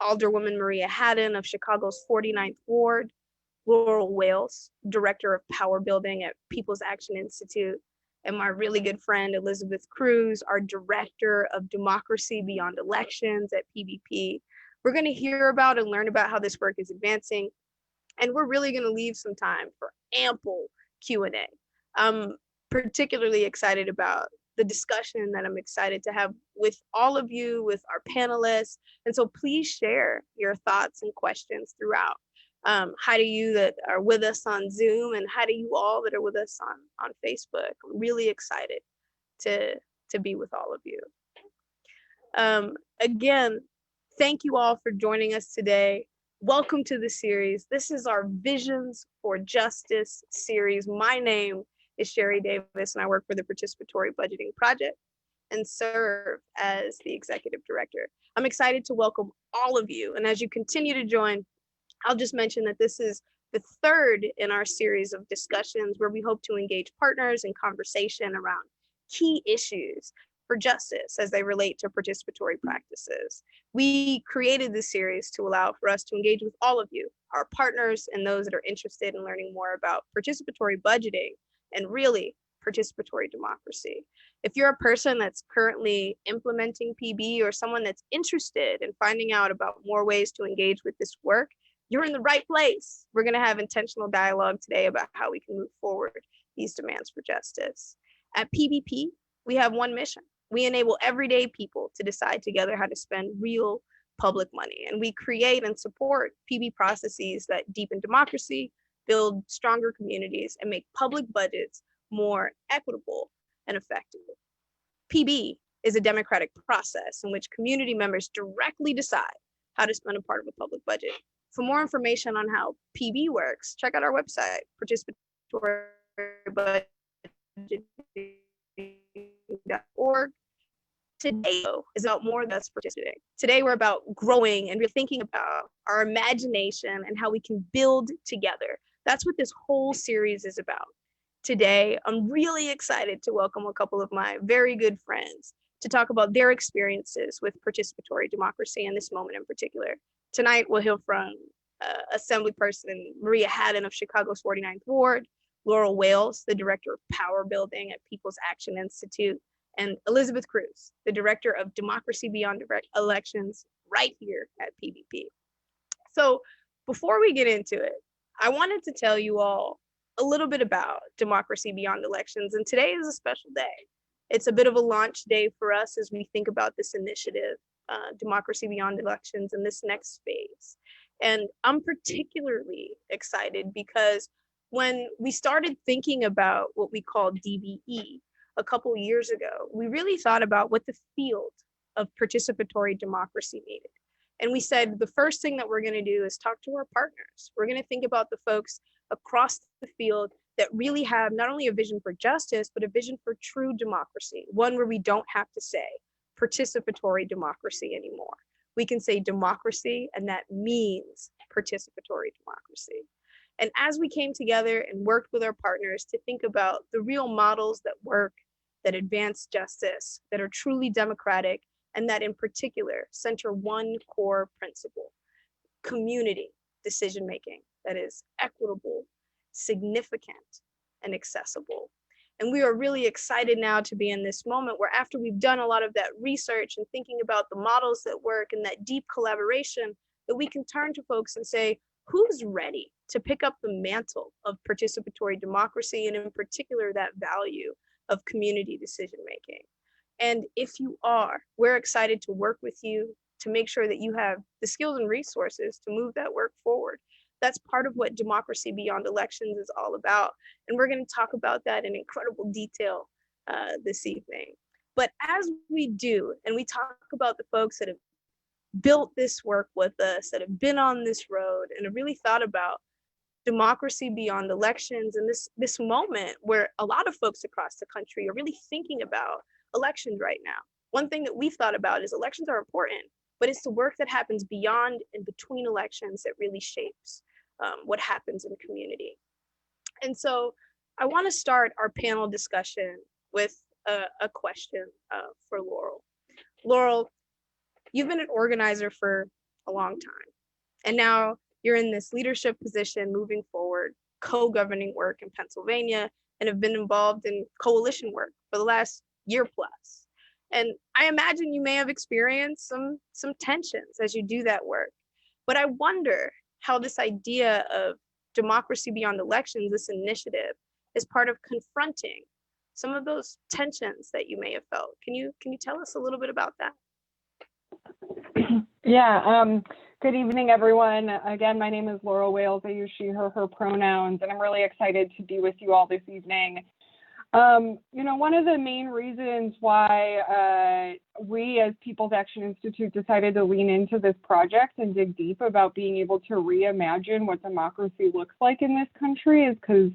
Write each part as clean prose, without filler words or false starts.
Alderwoman Hadden of Chicago's 49th Ward, Laurel Wales, Director of PowerBuilding at People's Action Institute, and my really good friend Elizabeth Cruz, our Director of Democracy Beyond Elections at PBP. We're going to hear about and learn about how this work is advancing, and we're really going to leave some time for ample Q&A. I'm particularly excited about the discussion that I'm excited to have with all of you, with our panelists, and so please share your thoughts and questions throughout. Hi to you that are with us on Zoom, and hi to you all that are with us on Facebook. I'm really excited to be with all of you. Again, thank you all for joining us today. Welcome to the series. This is our Visions for Justice series. My name is Shari Davis, and I work for the Participatory Budgeting Project and serve as the Executive Director. I'm excited to welcome all of you, and as you continue to join, I'll just mention that this is the third in our series of discussions where we hope to engage partners in conversation around key issues for justice as they relate to participatory practices. We created this series to allow for us to engage with all of you, our partners, and those that are interested in learning more about participatory budgeting and really participatory democracy. If you're a person that's currently implementing PB or someone that's interested in finding out about more ways to engage with this work, you're in the right place. We're going to have intentional dialogue today about how we can move forward these demands for justice. At PBP, we have one mission. We enable everyday people to decide together how to spend real public money. And we create and support PB processes that deepen democracy, build stronger communities, and make public budgets more equitable and effective. PB is a democratic process in which community members directly decide how to spend a part of a public budget. For more information on how PB works, check out our website, participatory.org. Today is about more than us participating. Today we're about growing, and we're thinking about our imagination and how we can build together. That's what this whole series is about. Today, I'm really excited to welcome a couple of my very good friends to talk about their experiences with participatory democracy in this moment in particular. Tonight, we'll hear from Assemblyperson Hadden of Chicago's 49th Ward, Laurel Wales, the Director of PowerBuilding at People's Action Institute, and Elizabeth Cruz, the Director of Democracy Beyond Elections right here at PBP. So before we get into it, I wanted to tell you all a little bit about Democracy Beyond Elections, and today is a special day. It's a bit of a launch day for us as we think about this initiative, Democracy Beyond Elections, in this next phase. And I'm particularly excited because when we started thinking about what we call DBE a couple years ago, we really thought about what the field of participatory democracy needed. And we said the first thing that we're going to do is talk to our partners. We're going to think about the folks across the field that really have not only a vision for justice, but a vision for true democracy, one where we don't have to say participatory democracy anymore. We can say democracy, and that means participatory democracy. And as we came together and worked with our partners to think about the real models that work, that advance justice, that are truly democratic, and that in particular center one core principle: community decision-making that is equitable, significant, and accessible. And we are really excited now to be in this moment where, after we've done a lot of that research and thinking about the models that work and that deep collaboration, that we can turn to folks and say, who's ready to pick up the mantle of participatory democracy, and in particular that value of community decision-making? And if you are, we're excited to work with you to make sure that you have the skills and resources to move that work forward. That's part of what Democracy Beyond Elections is all about. And we're going to talk about that in incredible detail this evening. But as we do, and we talk about the folks that have built this work with us, that have been on this road and have really thought about democracy beyond elections, and this moment where a lot of folks across the country are really thinking about elections right now. One thing that we've thought about is elections are important, but it's the work that happens beyond and between elections that really shapes what happens in community. And so I want to start our panel discussion with a question for Laurel. Laurel, you've been an organizer for a long time. And now you're in this leadership position moving forward, co-governing work in Pennsylvania, and have been involved in coalition work for the last year plus. And I imagine you may have experienced some tensions as you do that work. But I wonder how this idea of democracy beyond elections, this initiative, is part of confronting some of those tensions that you may have felt. Can you tell us a little bit about that? Yeah, good evening, everyone. Again, my name is Laurel Wales. I use she, her pronouns, and I'm really excited to be with you all this evening. You know, one of the main reasons why we as People's Action Institute decided to lean into this project and dig deep about being able to reimagine what democracy looks like in this country is because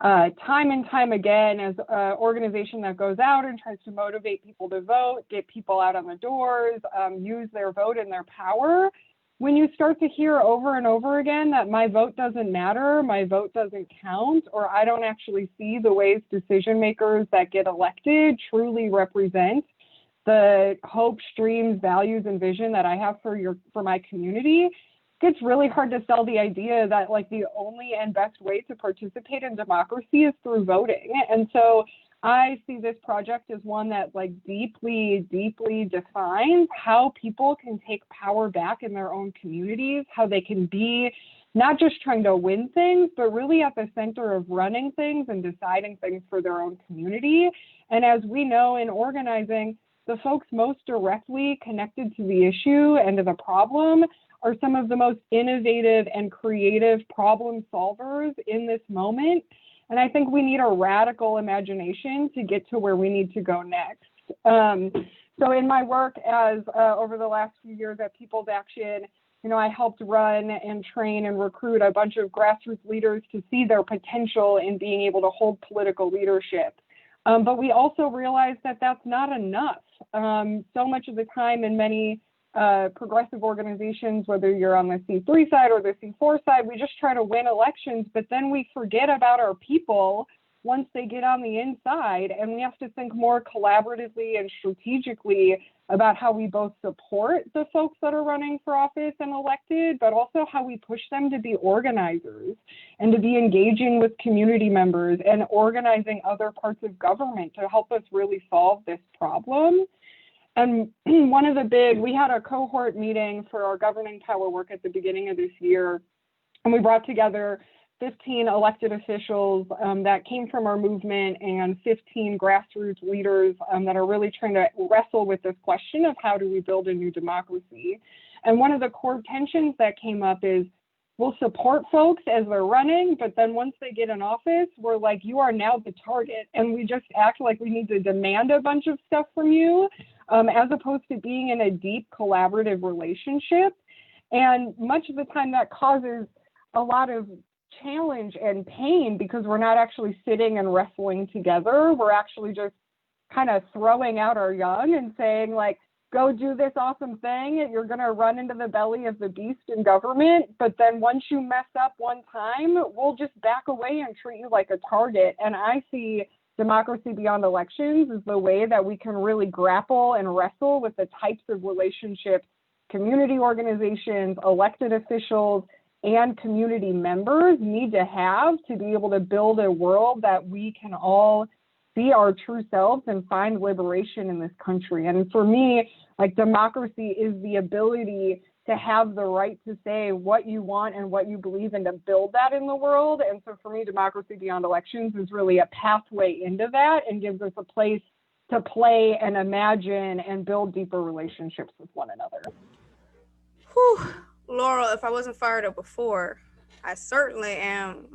time and time again, as an organization that goes out and tries to motivate people to vote, get people out on the doors, use their vote and their power, when you start to hear over and over again that my vote doesn't matter, my vote doesn't count, or I don't actually see the ways decision makers that get elected truly represent the hopes, dreams, values, and vision that I have for my community, it's really hard to sell the idea that like the only and best way to participate in democracy is through voting. And so I see this project as one that like deeply, deeply defines how people can take power back in their own communities, how they can be not just trying to win things, but really at the center of running things and deciding things for their own community. And as we know in organizing, the folks most directly connected to the issue and to the problem are some of the most innovative and creative problem solvers in this moment. And I think we need a radical imagination to get to where we need to go next. So in my work as over the last few years at People's Action, you know, I helped run and train and recruit a bunch of grassroots leaders to see their potential in being able to hold political leadership. But we also realized that that's not enough. So much of the time in many progressive organizations, whether you're on the C3 side or the C4 side, we just try to win elections, but then we forget about our people once they get on the inside, and we have to think more collaboratively and strategically about how we both support the folks that are running for office and elected, but also how we push them to be organizers and to be engaging with community members and organizing other parts of government to help us really solve this problem. And we had a cohort meeting for our governing power work at the beginning of this year, and we brought together 15 elected officials that came from our movement and 15 grassroots leaders that are really trying to wrestle with this question of how do we build a new democracy. And one of the core tensions that came up is we'll support folks as they're running, but then once they get in office, we're like, you are now the target. And we just act like we need to demand a bunch of stuff from you, as opposed to being in a deep collaborative relationship. And much of the time that causes a lot of challenge and pain because we're not actually sitting and wrestling together. We're actually just kind of throwing out our young and saying like, go do this awesome thing. You're going to run into the belly of the beast in government. But then once you mess up one time, we'll just back away and treat you like a target. And I see democracy beyond elections as the way that we can really grapple and wrestle with the types of relationships community organizations, elected officials, and community members need to have to be able to build a world that we can all be our true selves and find liberation in this country. And for me, like democracy is the ability to have the right to say what you want and what you believe in, to build that in the world. And so for me, democracy beyond elections is really a pathway into that and gives us a place to play and imagine and build deeper relationships with one another. Whew. Laurel, if I wasn't fired up before, I certainly am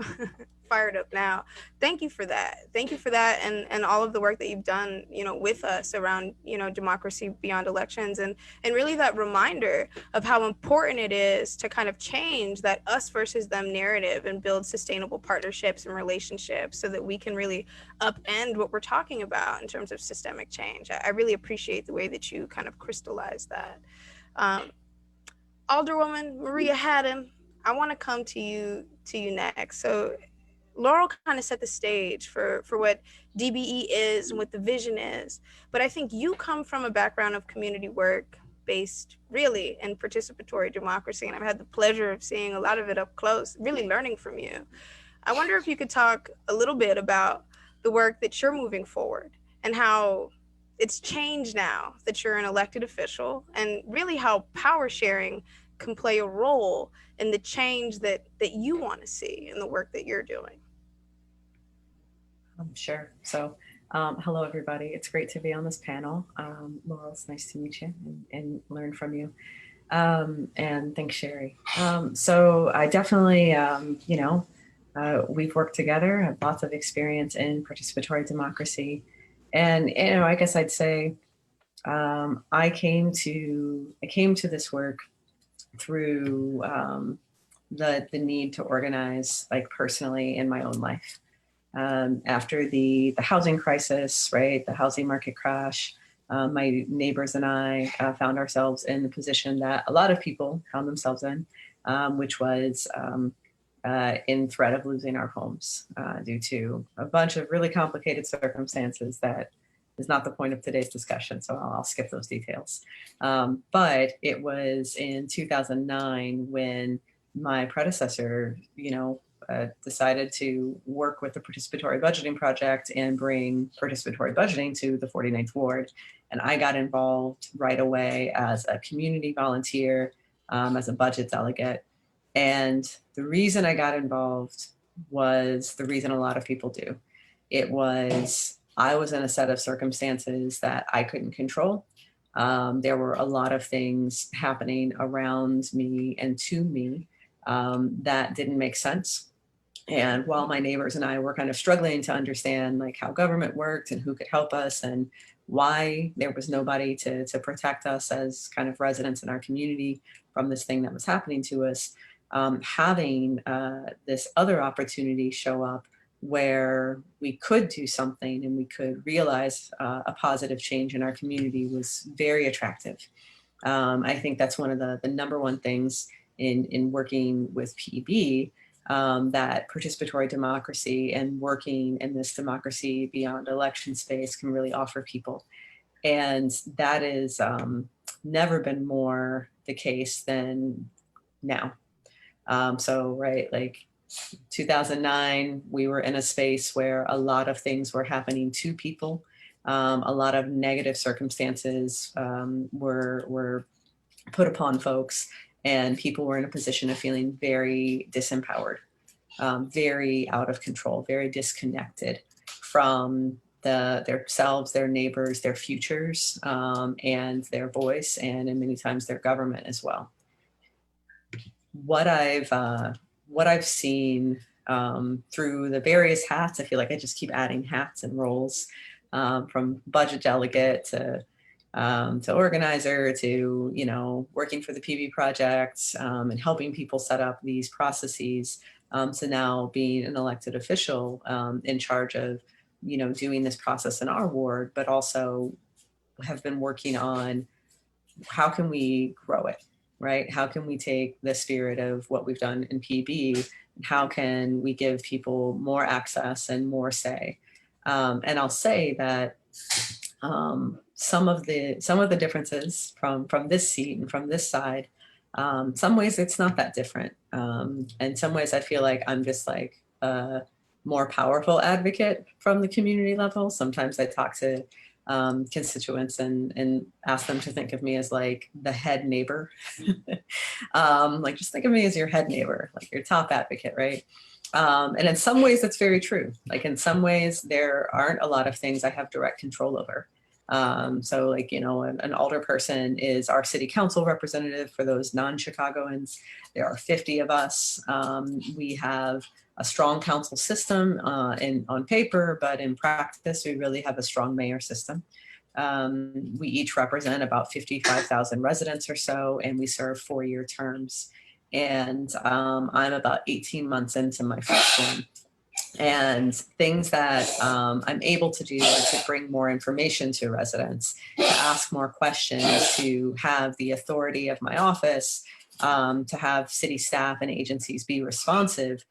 fired up now. Thank you for that. Thank you for that and all of the work that you've done, with us around, democracy beyond elections and really that reminder of how important it is to kind of change that us versus them narrative and build sustainable partnerships and relationships so that we can really upend what we're talking about in terms of systemic change. I really appreciate the way that you kind of crystallized that. Alderwoman Maria Hadden, I want to come to you next. So Laurel kind of set the stage for what DBE is and what the vision is. But I think you come from a background of community work, based really in participatory democracy. And I've had the pleasure of seeing a lot of it up close, really learning from you. I wonder if you could talk a little bit about the work that you're moving forward and how it's changed now that you're an elected official, and really how power sharing can play a role in the change that you want to see in the work that you're doing. Sure. So hello, everybody. It's great to be on this panel. Laurel, it's nice to meet you and learn from you. And thanks, Shari. So I definitely, we've worked together, have lots of experience in participatory democracy. And, I guess I'd say I came to this work through the need to organize, like, personally in my own life. After the housing crisis, right, the housing market crash, my neighbors and I found ourselves in the position that a lot of people found themselves in, which was in threat of losing our homes due to a bunch of really complicated circumstances that is not the point of today's discussion, so I'll skip those details. But it was in 2009 when my predecessor, decided to work with the Participatory Budgeting Project and bring participatory budgeting to the 49th Ward. And I got involved right away as a community volunteer, as a budget delegate. And the reason I got involved was the reason a lot of people do. It was, I was in a set of circumstances that I couldn't control. There were a lot of things happening around me and to me that didn't make sense. And while my neighbors and I were kind of struggling to understand, like, how government worked and who could help us and why there was nobody to protect us as kind of residents in our community from this thing that was happening to us, having this other opportunity show up where we could do something and we could realize a positive change in our community was very attractive. I think that's one of the number one things in working with PB, that participatory democracy and working in this democracy beyond election space can really offer people. And that is never been more the case than now. So, right, like 2009, we were in a space where a lot of things were happening to people. A lot of negative circumstances were put upon folks, and people were in a position of feeling very disempowered, very out of control, very disconnected from themselves, their neighbors, their futures, and their voice, and in many times their government as well. What I've seen through the various hats, I feel like I just keep adding hats and roles, from budget delegate to organizer to, working for the PB project, and helping people set up these processes, to now being an elected official in charge of, doing this process in our ward, but also have been working on how can we grow it, right? How can we take the spirit of what we've done in PB and how can we give people more access and more say? And I'll say that some of the differences from this seat and from this side, some ways it's not that different. In some ways I feel like I'm just like a more powerful advocate from the community level. Sometimes I talk to constituents and ask them to think of me as like the head neighbor. Like, just think of me as your head neighbor, like your top advocate, right? And in some ways that's very true. Like, in some ways there aren't a lot of things I have direct control over. So like, an alder person is our city council representative for those non-Chicagoans. There are 50 of us. We have a strong council system on paper, but in practice, we really have a strong mayor system. We each represent about 55,000 residents or so, and we serve 4-year terms. And I'm about 18 months into my first one. And things that I'm able to do are to bring more information to residents, to ask more questions, to have the authority of my office, to have city staff and agencies be responsive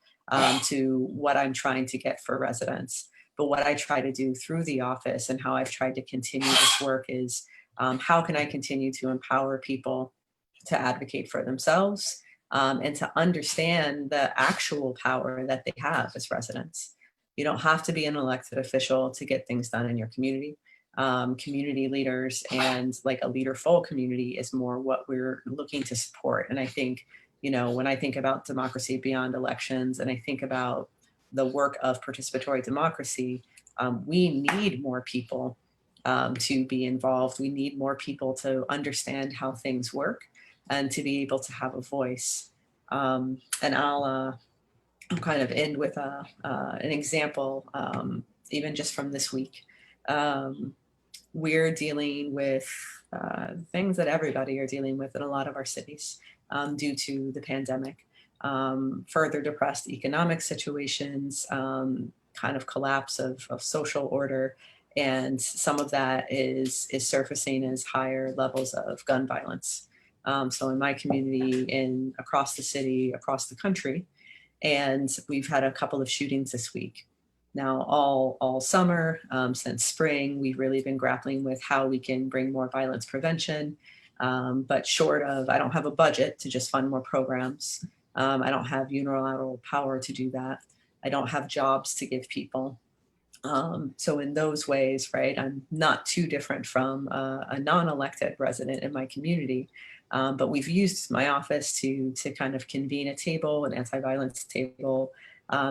to what I'm trying to get for residents. But what I try to do through the office and how I've tried to continue this work is How can I continue to empower people to advocate for themselves, and to understand the actual power that they have as residents? You don't have to be an elected official to get things done in your community. Community leaders and like a leaderful community is more what we're looking to support. And I think, when I think about democracy beyond elections and I think about the work of participatory democracy, we need more people to be involved. We need more people to understand how things work and to be able to have a voice. And I'll kind of end with an example, even just from this week. We're dealing with things that everybody are dealing with in a lot of our cities due to the pandemic. Further depressed economic situations, kind of collapse of social order, and some of that is surfacing as higher levels of gun violence. So in my community, across the city, across the country, and we've had a couple of shootings this week. Now, all summer, since spring, we've really been grappling with how we can bring more violence prevention. But short of, I don't have a budget to just fund more programs. I don't have unilateral power to do that. I don't have jobs to give people. So in those ways, right, I'm not too different from a non-elected resident in my community. But we've used my office to kind of convene a table, an anti-violence table,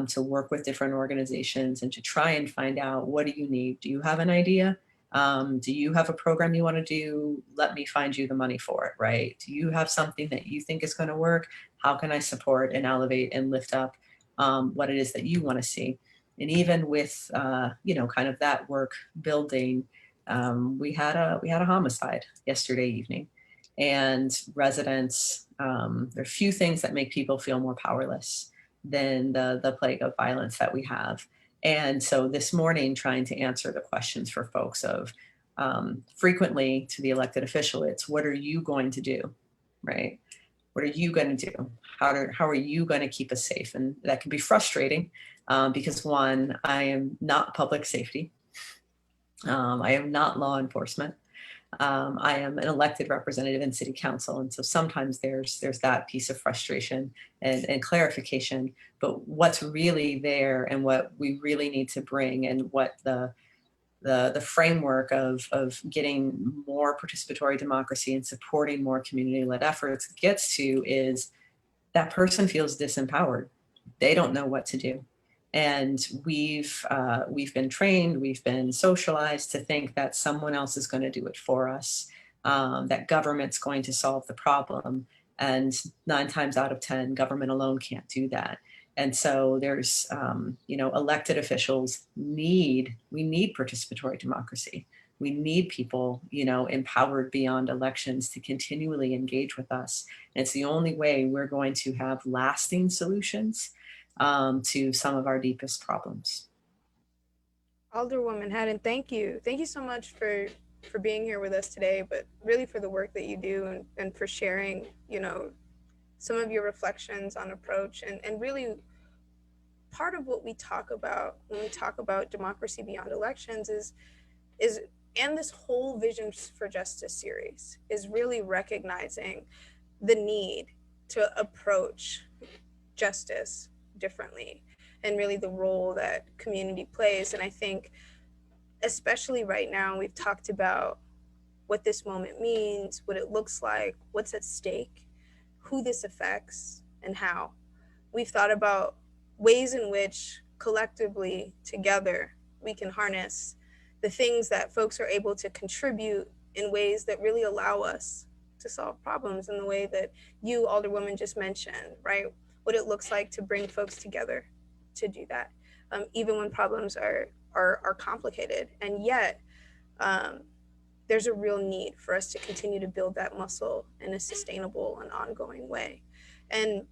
to work with different organizations and to try and find out, what do you need? Do you have an idea? Do you have a program you want to do? Let me find you the money for it, right? Do you have something that you think is going to work? How can I support and elevate and lift up what it is that you want to see? And even with, kind of that work building, we had a homicide yesterday evening. And residents, there are few things that make people feel more powerless than the plague of violence that we have. And so this morning, trying to answer the questions for folks of frequently to the elected official, it's what are you going to do, right? What are you going to do? How are you going to keep us safe? And that can be frustrating because one, I am not public safety. I am not law enforcement. I am an elected representative in city council. And so sometimes there's that piece of frustration and clarification, but what's really there and what we really need to bring and what the framework of getting more participatory democracy and supporting more community-led efforts gets to is that person feels disempowered. They don't know what to do. And we've been trained, we've been socialized to think that someone else is going to do it for us, that government's going to solve the problem. And 9 times out of 10, government alone can't do that. And so there's, elected officials we need participatory democracy. We need people, empowered beyond elections to continually engage with us. And it's the only way we're going to have lasting solutions to some of our deepest problems. Alderwoman Hadden, thank you. Thank you so much for being here with us today, but really for the work that you do and for sharing, some of your reflections on approach and really part of what we talk about when we talk about democracy beyond elections is and this whole Visions for Justice series is really recognizing the need to approach justice differently and really the role that community plays. And I think especially right now, we've talked about what this moment means, what it looks like, what's at stake, who this affects, and how. We've thought about ways in which collectively together we can harness the things that folks are able to contribute in ways that really allow us to solve problems in the way that you, Alderwoman, just mentioned, right? What it looks like to bring folks together to do that, even when problems are complicated. And yet, there's a real need for us to continue to build that muscle in a sustainable and ongoing way. And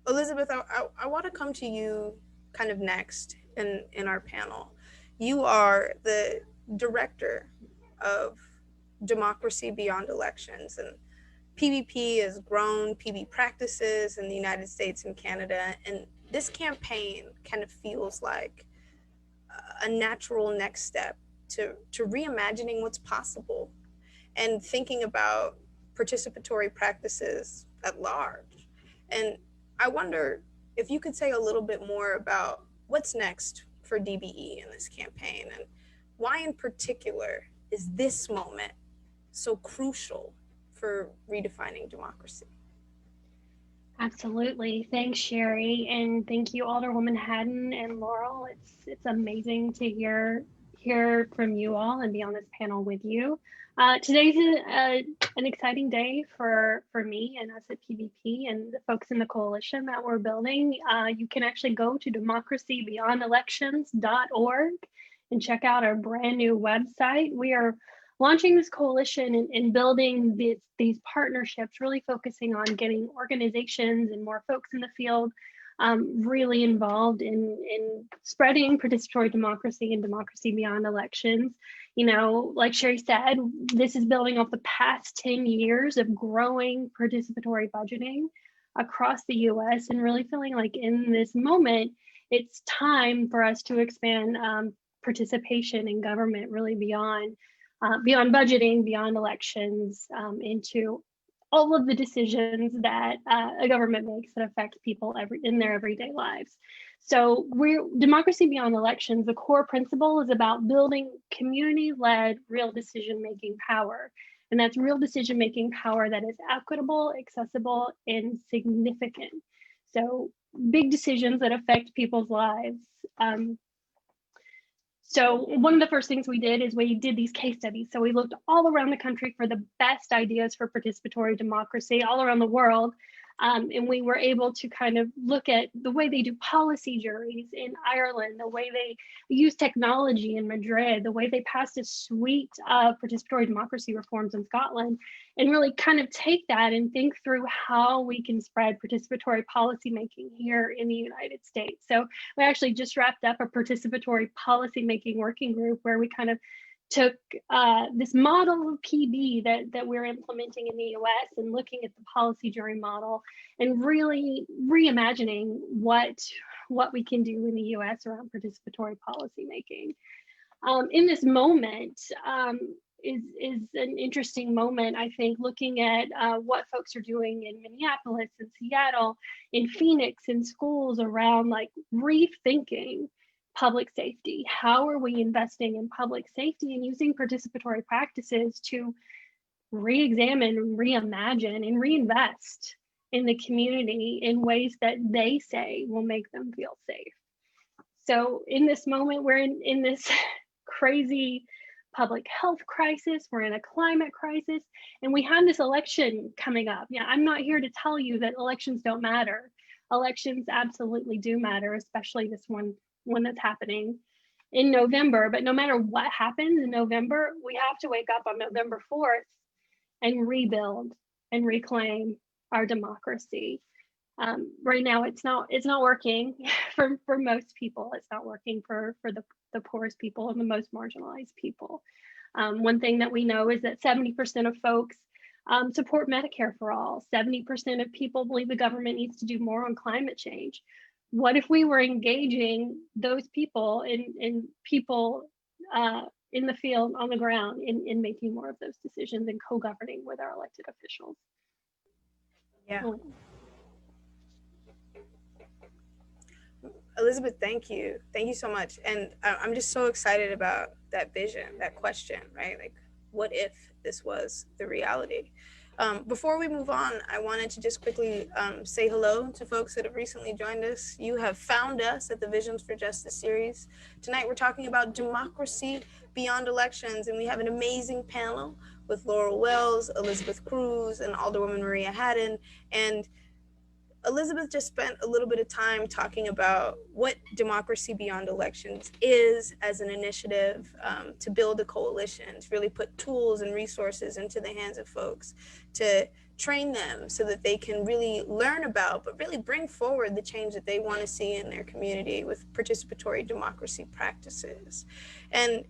Elizabeth, I want to come to you kind of next in our panel. You are the director of Democracy Beyond Elections, and PBP has grown PB practices in the United States and Canada, and this campaign kind of feels like a natural next step to reimagining what's possible and thinking about participatory practices at large. And I wonder if you could say a little bit more about what's next for DBE in this campaign, and why in particular is this moment so crucial for redefining democracy? Absolutely. Thanks, Shari. And thank you, Alderwoman Hadden and Laurel. It's amazing to hear from you all and be on this panel with you. Today's an exciting day for me and us at PBP and the folks in the coalition that we're building. You can actually go to democracybeyondelections.org and check out our brand new website. We are launching this coalition and building these partnerships, really focusing on getting organizations and more folks in the field really involved in spreading participatory democracy and democracy beyond elections. You know, like Shari said, this is building off the past 10 years of growing participatory budgeting across the US, and really feeling like in this moment, it's time for us to expand participation in government really beyond budgeting, beyond elections, into all of the decisions that a government makes that affect people in their everyday lives. So democracy beyond elections, the core principle is about building community-led real decision-making power. And that's real decision-making power that is equitable, accessible, and significant. So big decisions that affect people's lives. So one of the first things we did is we did these case studies. So we looked all around the country for the best ideas for participatory democracy all around the world. And we were able to kind of look at the way they do policy juries in Ireland, the way they use technology in Madrid, the way they passed a suite of participatory democracy reforms in Scotland, and really kind of take that and think through how we can spread participatory policymaking here in the United States. So we actually just wrapped up a participatory policymaking working group where we kind of took this model of PB that we're implementing in the US and looking at the policy jury model and really reimagining what we can do in the US around participatory policymaking. In this moment is an interesting moment, I think, looking at what folks are doing in Minneapolis and Seattle, in Phoenix, in schools around like rethinking public safety. How are we investing in public safety and using participatory practices to re-examine, reimagine, and reinvest in the community in ways that they say will make them feel safe? So in this moment, we're in this crazy public health crisis, we're in a climate crisis, and we have this election coming up. Yeah, I'm not here to tell you that elections don't matter. Elections absolutely do matter, especially this one that's happening in November. But no matter what happens in November, we have to wake up on November 4th and rebuild and reclaim our democracy. Right now, it's not working for most people. It's not working for the poorest people and the most marginalized people. One thing that we know is that 70% of folks support Medicare for all. 70% of people believe the government needs to do more on climate change. What if we were engaging those people in people in the field, on the ground, in making more of those decisions and co-governing with our elected officials? Yeah. Elizabeth, thank you. Thank you so much. And I'm just so excited about that vision, that question, right? Like, what if this was the reality? Before we move on, I wanted to just quickly say hello to folks that have recently joined us. You have found us at the Visions for Justice series. Tonight, we're talking about democracy beyond elections, and we have an amazing panel with Laurel Wells, Elizabeth Cruz, and Alderwoman Maria Hadden. And Elizabeth just spent a little bit of time talking about what democracy beyond elections is as an initiative to build a coalition, to really put tools and resources into the hands of folks, to train them so that they can really learn about, but really bring forward the change that they want to see in their community with participatory democracy practices. And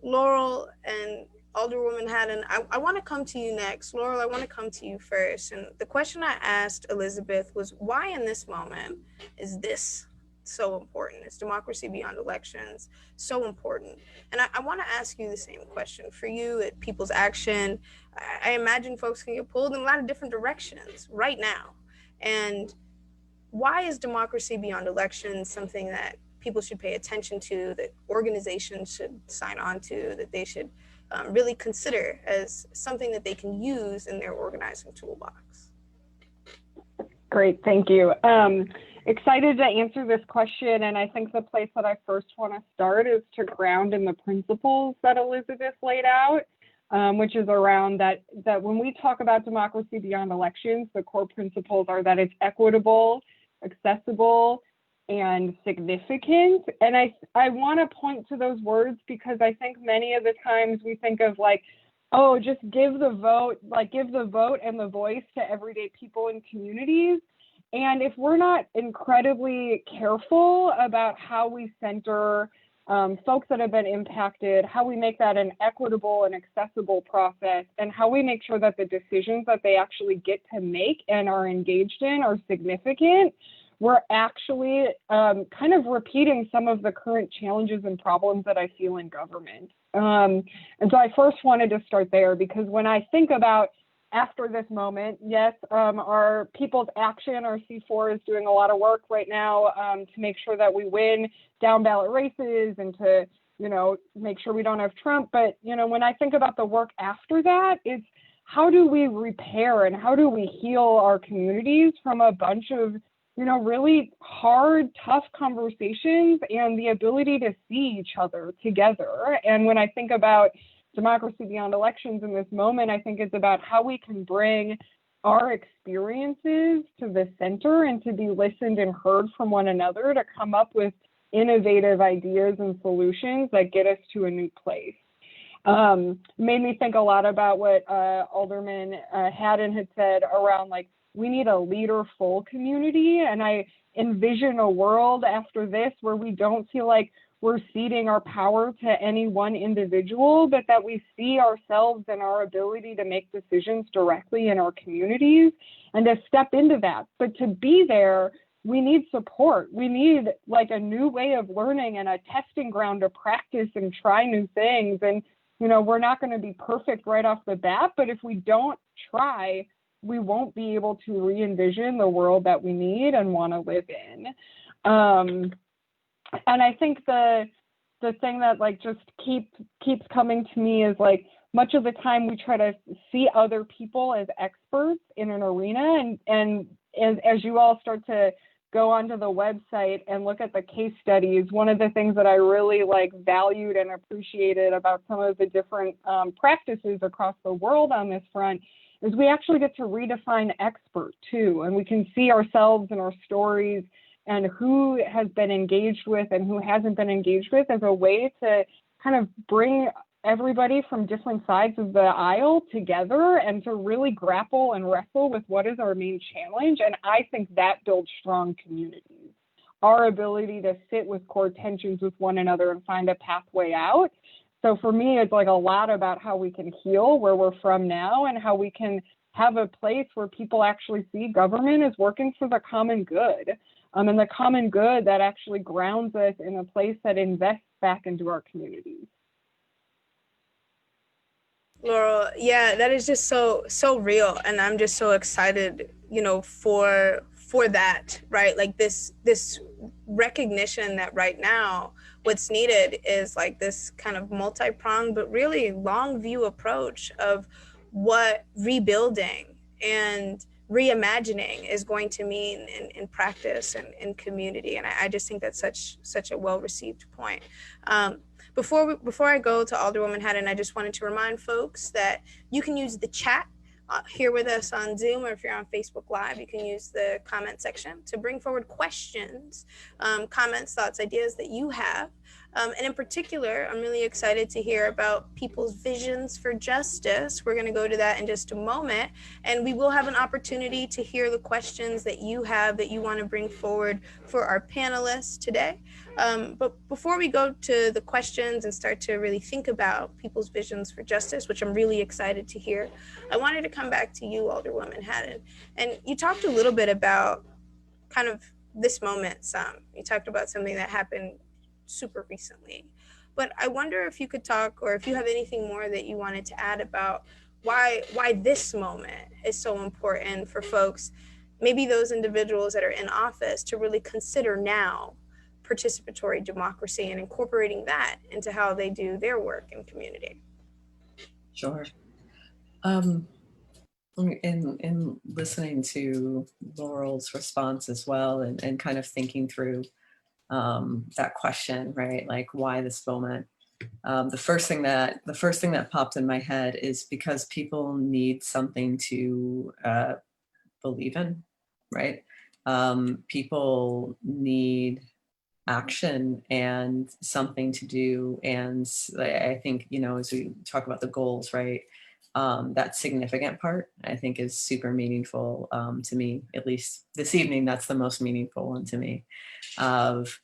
Laurel and Alderwoman Hadden, I want to come to you next. Laurel, I want to come to you first. And the question I asked Elizabeth was, why in this moment is this so important? Is democracy beyond elections so important? And I want to ask you the same question for you at People's Action. I imagine folks can get pulled in a lot of different directions right now. And why is democracy beyond elections something that people should pay attention to, that organizations should sign on to, that they should really consider as something that they can use in their organizing toolbox? Great, thank you. Excited to answer this question, and I think the place that I first want to start is to ground in the principles that Elizabeth laid out, which is around that when we talk about democracy beyond elections, the core principles are that it's equitable, accessible, and significant. And I want to point to those words because I think many of the times we think of like, oh, just give the vote and the voice to everyday people and communities. And if we're not incredibly careful about how we center folks that have been impacted, how we make that an equitable and accessible process, and how we make sure that the decisions that they actually get to make and are engaged in are significant, we're actually kind of repeating some of the current challenges and problems that I feel in government. And so I first wanted to start there because when I think about after this moment, yes, our People's Action, our C4, is doing a lot of work right now to make sure that we win down ballot races and to, make sure we don't have Trump. But, when I think about the work after that, it's how do we repair and how do we heal our communities from a bunch of, really hard, tough conversations and the ability to see each other together. And when I think about democracy beyond elections in this moment, I think it's about how we can bring our experiences to the center and to be listened and heard from one another to come up with innovative ideas and solutions that get us to a new place. Made me think a lot about what Alderman Hadden had said around we need a leaderful community. And I envision a world after this where we don't feel like we're ceding our power to any one individual, but that we see ourselves and our ability to make decisions directly in our communities and to step into that. But to be there, we need support. We need a new way of learning and a testing ground to practice and try new things. And, we're not going to be perfect right off the bat, but if we don't try, we won't be able to re-envision the world that we need and want to live in. And I think the thing that just keeps coming to me is much of the time we try to see other people as experts in an arena, and as you all start to go onto the website and look at the case studies, one of the things that I really valued and appreciated about some of the different practices across the world on this front is we actually get to redefine expert too, and we can see ourselves and our stories and who has been engaged with and who hasn't been engaged with as a way to kind of bring everybody from different sides of the aisle together and to really grapple and wrestle with what is our main challenge. And I think that builds strong communities. Our ability to sit with core tensions with one another and find a pathway out. So for me, it's a lot about how we can heal where we're from now and how we can have a place where people actually see government as working for the common good. And the common good that actually grounds us in a place that invests back into our communities. Laurel, yeah, that is just so real, and I'm just so excited, for that, right? This recognition that right now what's needed is this kind of multi-pronged but really long view approach of what rebuilding and reimagining is going to mean in practice and in community. And I just think that's such a well-received point. Before I go to Alderwoman Hadden, I just wanted to remind folks that you can use the chat here with us on Zoom, or if you're on Facebook Live, you can use the comment section to bring forward questions, comments, thoughts, ideas that you have. And in particular, I'm really excited to hear about people's visions for justice. We're going to go to that in just a moment, and we will have an opportunity to hear the questions that you have that you want to bring forward for our panelists today. But before we go to the questions and start to really think about people's visions for justice, which I'm really excited to hear, I wanted to come back to you, Alderwoman Hadden. And you talked a little bit about kind of this moment some. You talked about something that happened super recently. But I wonder if you could talk, or if you have anything more that you wanted to add about why this moment is so important for folks, maybe those individuals that are in office, to really consider now participatory democracy and incorporating that into how they do their work in community. Sure. In listening to Laurel's response as well, and kind of thinking through that question, right? Like, why this moment? The first thing that popped in my head is because people need something to believe in, right? People need action and something to do. And I think, as we talk about the goals, right? That significant part, I think, is super meaningful to me, at least this evening. That's the most meaningful one to me. Of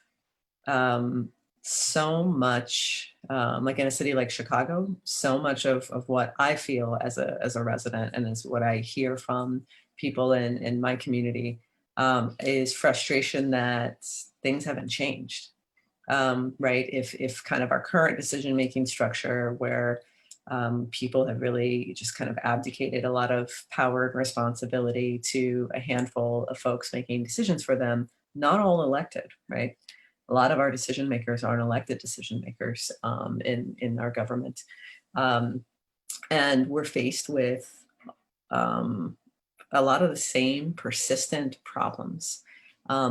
so much, like in a city like Chicago, so much of what I feel as a resident, and as what I hear from people in my community, is frustration that things haven't changed. Right? If kind of our current decision-making structure, where people have really just kind of abdicated a lot of power and responsibility to a handful of folks making decisions for them, not all elected, right? A lot of our decision makers aren't elected decision makers in our government. And we're faced with a lot of the same persistent problems.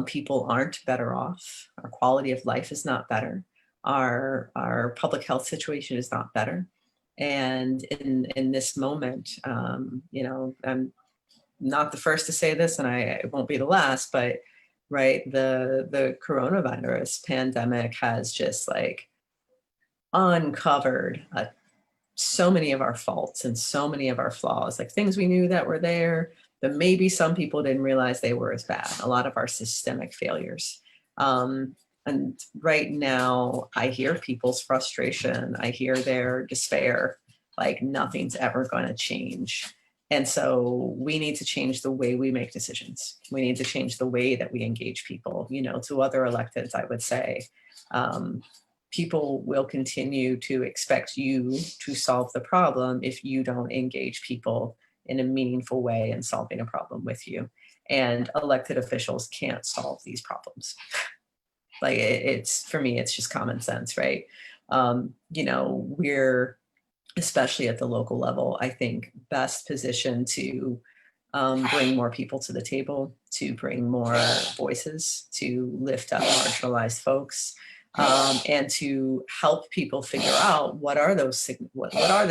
People aren't better off. Our quality of life is not better. Our public health situation is not better. And in this moment, I'm not the first to say this, and I won't be the last, but right, the coronavirus pandemic has just like uncovered so many of our faults and so many of our flaws, like things we knew that were there, but maybe some people didn't realize they were as bad. A lot of our systemic failures. And right now, I hear people's frustration. I hear their despair, like nothing's ever going to change. And so we need to change the way we make decisions. We need to change the way that we engage people. To other electeds, I would say, people will continue to expect you to solve the problem if you don't engage people in a meaningful way in solving a problem with you. And elected officials can't solve these problems. Like for me, it's just common sense, right? We're, especially at the local level, I think, best positioned to bring more people to the table, to bring more voices, to lift up marginalized folks, and to help people figure out what are the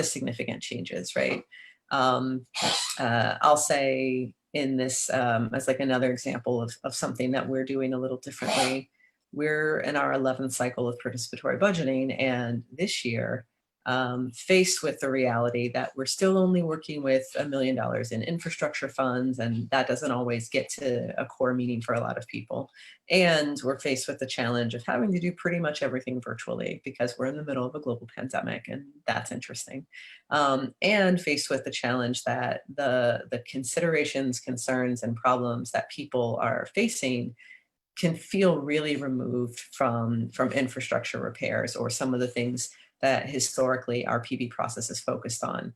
significant changes, right? I'll say in this as like another example of something that we're doing a little differently. We're in our 11th cycle of participatory budgeting, and this year, faced with the reality that we're still only working with $1 million in infrastructure funds, and that doesn't always get to a core meaning for a lot of people. And we're faced with the challenge of having to do pretty much everything virtually because we're in the middle of a global pandemic, and that's interesting. And faced with the challenge that the considerations, concerns, and problems that people are facing can feel really removed from infrastructure repairs or some of the things that historically our PB process is focused on.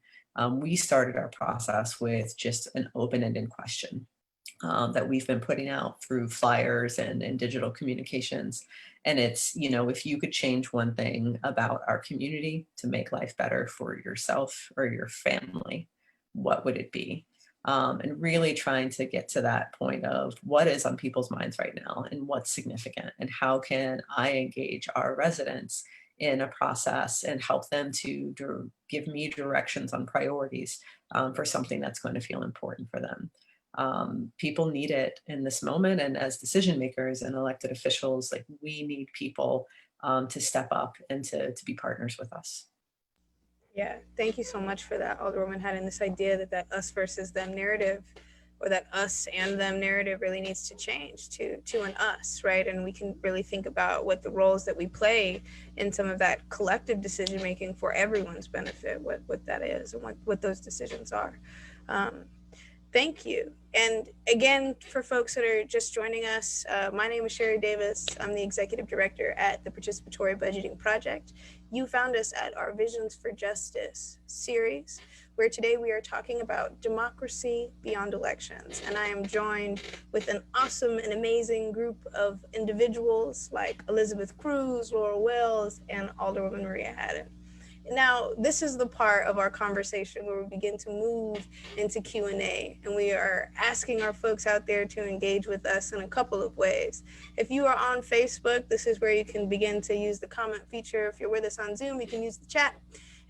We started our process with just an open-ended question that we've been putting out through flyers and digital communications. And it's, if you could change one thing about our community to make life better for yourself or your family, what would it be? And really trying to get to that point of what is on people's minds right now and what's significant, and how can I engage our residents in a process and help them to give me directions on priorities for something that's going to feel important for them. People need it in this moment, and as decision makers and elected officials, like we need people to step up and to be partners with us. Yeah, thank you so much for that, Alderwoman Hadden. This idea that us versus them narrative, or that us and them narrative, really needs to change to an us, right? And we can really think about what the roles that we play in some of that collective decision making for everyone's benefit, what that is and what those decisions are. Thank you. And again, for folks that are just joining us, my name is Shari Davis. I'm the Executive Director at the Participatory Budgeting Project. You found us at our Visions for Justice series, where today we are talking about democracy beyond elections. And I am joined with an awesome and amazing group of individuals like Elizabeth Cruz, Laurel Wells, and Alderwoman Maria Hadden. Now, this is the part of our conversation where we begin to move into Q&A, and we are asking our folks out there to engage with us in a couple of ways. If you are on Facebook, this is where you can begin to use the comment feature. If you're with us on Zoom, you can use the chat.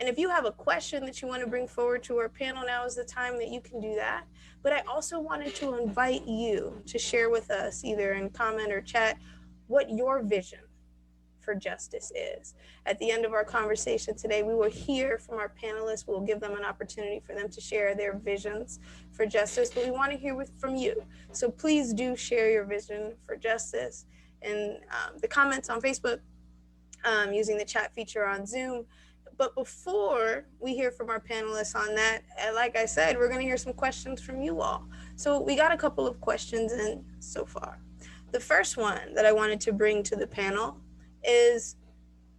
And if you have a question that you want to bring forward to our panel, now is the time that you can do that. But I also wanted to invite you to share with us, either in comment or chat, what your vision for justice is. At the end of our conversation today, we will hear from our panelists. We'll give them an opportunity for them to share their visions for justice, but we want to hear from you. So please do share your vision for justice in the comments on Facebook, using the chat feature on Zoom. But before we hear from our panelists on that, like I said, we're going to hear some questions from you all. So we got a couple of questions in so far. The first one that I wanted to bring to the panel is,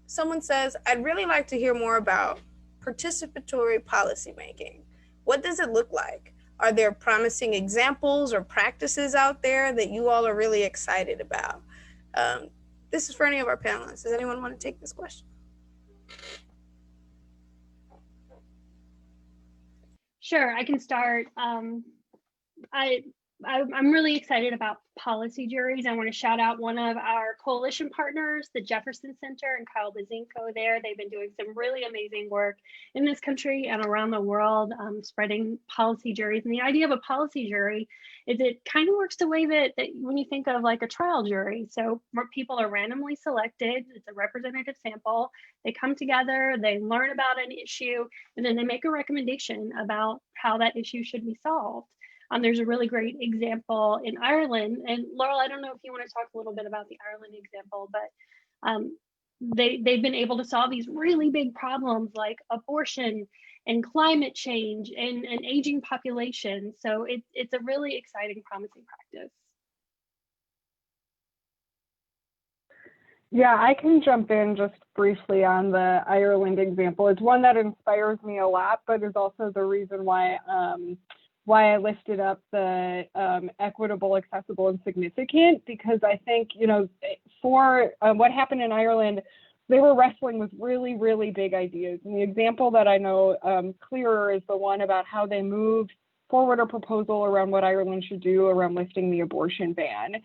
someone says, I'd really like to hear more about participatory policymaking. What does it look like? Are there promising examples or practices out there that you all are really excited about? This is for any of our panelists. Does anyone want to take this question? Sure, I can start. I'm really excited about policy juries. I want to shout out one of our coalition partners, the Jefferson Center, and Kyle Bazinko there. They've been doing some really amazing work in this country and around the world, spreading policy juries. And the idea of a policy jury is it kind of works the way that when you think of like a trial jury. So people are randomly selected. It's a representative sample. They come together, they learn about an issue, and then they make a recommendation about how that issue should be solved. There's a really great example in Ireland, and Laurel, I don't know if you want to talk a little bit about the Ireland example, but they've been able to solve these really big problems like abortion and climate change and an aging population. So it's a really exciting, promising practice. Yeah, I can jump in just briefly on the Ireland example. It's one that inspires me a lot, but is also the reason why I lifted up the equitable, accessible, and significant, because I think, for what happened in Ireland, they were wrestling with really, really big ideas. And the example that I know clearer is the one about how they moved forward a proposal around what Ireland should do around lifting the abortion ban.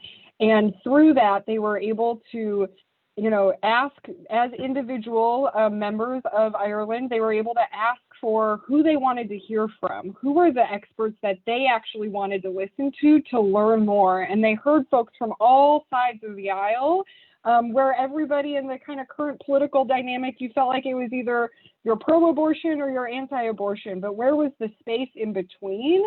And through that, they were able to ask, as individual members of Ireland, they were able to ask for who they wanted to hear from, who were the experts that they actually wanted to listen to learn more. And they heard folks from all sides of the aisle, where everybody in the kind of current political dynamic, you felt like it was either you're pro-abortion or you're anti-abortion, but where was the space in between?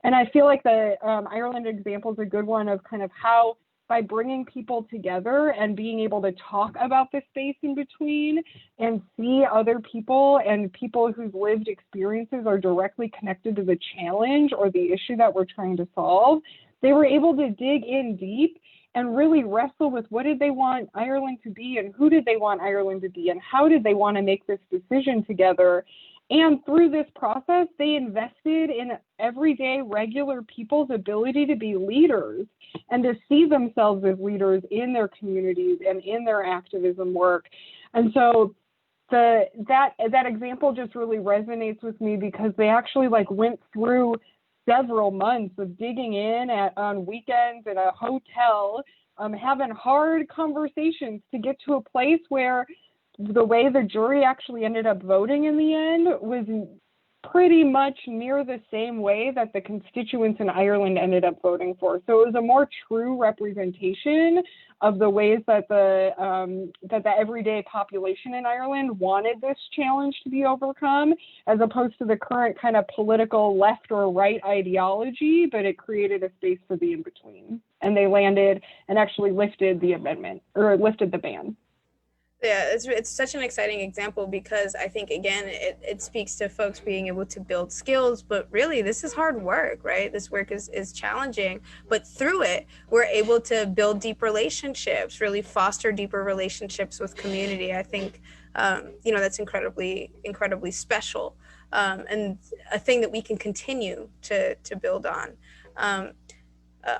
And I feel like the Ireland example is a good one of kind of how, by bringing people together and being able to talk about the space in between and see other people and people whose lived experiences are directly connected to the challenge or the issue that we're trying to solve, they were able to dig in deep and really wrestle with what did they want Ireland to be and who did they want Ireland to be and how did they want to make this decision together. And through this process, they invested in everyday regular people's ability to be leaders and to see themselves as leaders in their communities and in their activism work. And so that example just really resonates with me because they actually went through several months of digging in on weekends in a hotel, having hard conversations to get to a place where the way the jury actually ended up voting in the end was pretty much near the same way that the constituents in Ireland ended up voting for. So it was a more true representation of the ways that the everyday population in Ireland wanted this challenge to be overcome, as opposed to the current kind of political left or right ideology, but it created a space for the in-between. And they landed and actually lifted the amendment, or lifted the ban. Yeah, it's such an exciting example because I think, again, it speaks to folks being able to build skills, but really this is hard work, right? This work is challenging, but through it, we're able to build deep relationships, really foster deeper relationships with community. I think, that's incredibly, incredibly special, and a thing that we can continue to build on.